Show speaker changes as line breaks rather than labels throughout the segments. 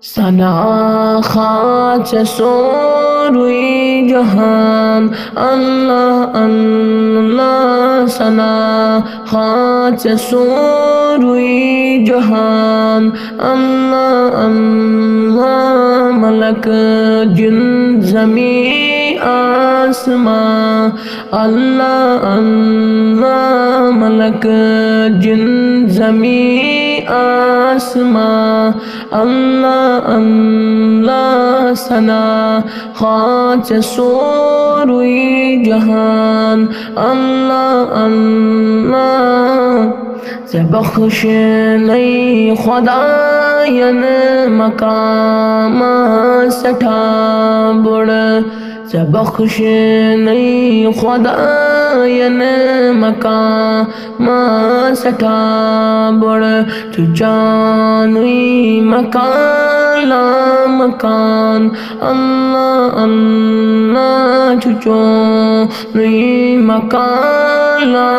सना खाच सोरुई जहान अल्लाह अल्लाह सना खाच सोरुई जहान अल्लाह अल्लाह मलक जिन ज़मी आसमां अल्लाह अल्लाह मलक जिन ज़मी आसमां अल्लाह अल्लाह सना खाच सोरुई जहान अल्लाह अल्लाह से बख्श नहीं खुदायन मकाम सठा बुड़ से बख्श नहीं खुदायन मकाम सठा बुड़ तू जानुई मकान ला मकान अल्लाह अल्लाह तू जानुई मकान ला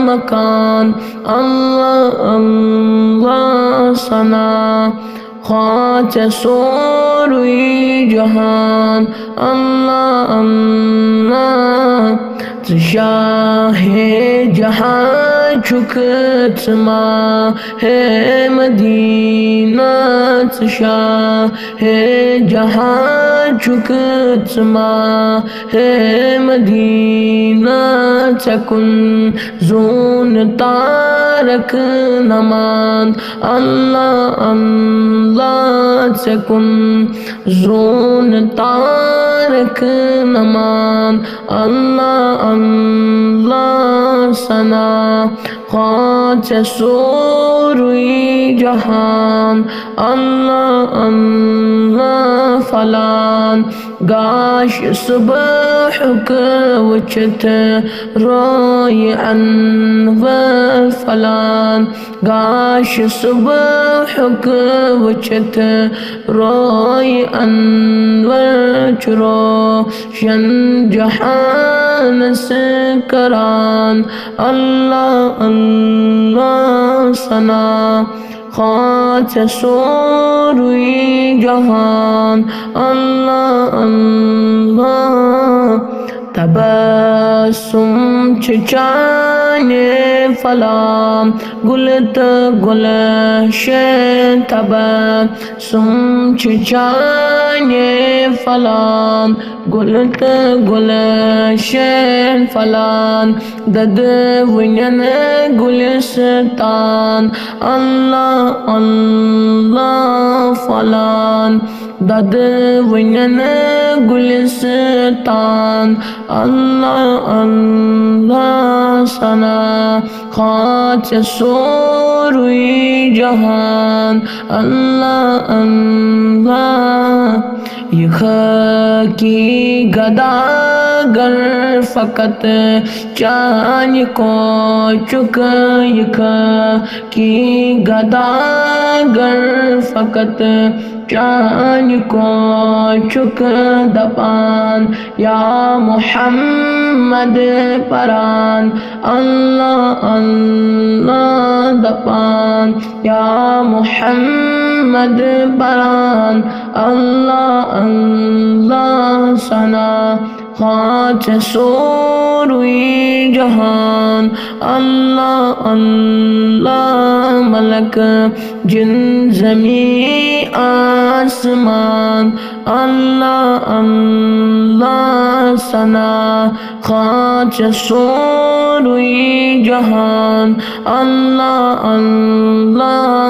मकान अल्लाह अल्लाह सना खाच सोरुई जहान अल्लाह अल्लाह शाहे जहां झुकत माँ है मदीना शाहे जहां झुकत माँ है मदीना चकुन जून तारक नमान अल्लाह अल्लाह चकुन जून तारक नमान अल्लाह अल्लाह सना खाच सोरुई जहान अल्लाह अल्लाह फलान गाश सुबह वचत रोय अनवर फलान गाश सुबह वचत रोय अनवर चुरो शन जहान से करान अल्लाह अल्लाह सना खाच सोरुई जहान अल्लाह अल्लाह तबस्सुम चिचाने फलाम गुलत गुलशे तबस्सुम चिचाने फलाम गुलत गुलशे फलान दद विनन गुलिस्तान अल्लाह अल्लाह फलान दद विनन गुलिस्तान अल्लाह अल्लाह सना खाच सोरुई जहान अल्लाह अल्लाह यख की गदागर फ़कत चान को चुक यख की गदागर फ़कत चान को चुक दपान या मुहम्मद परान अल्लाह अल्लाह दपान या मुहम्मद परान अल्लाह अल्लाह सना खाच सोरुई जहान अल्लाह अल्लाह मलक जिन ज़मी आसमान अल्लाह अल्लाह सना खाच सोरुई जहान अल्लाह अल्लाह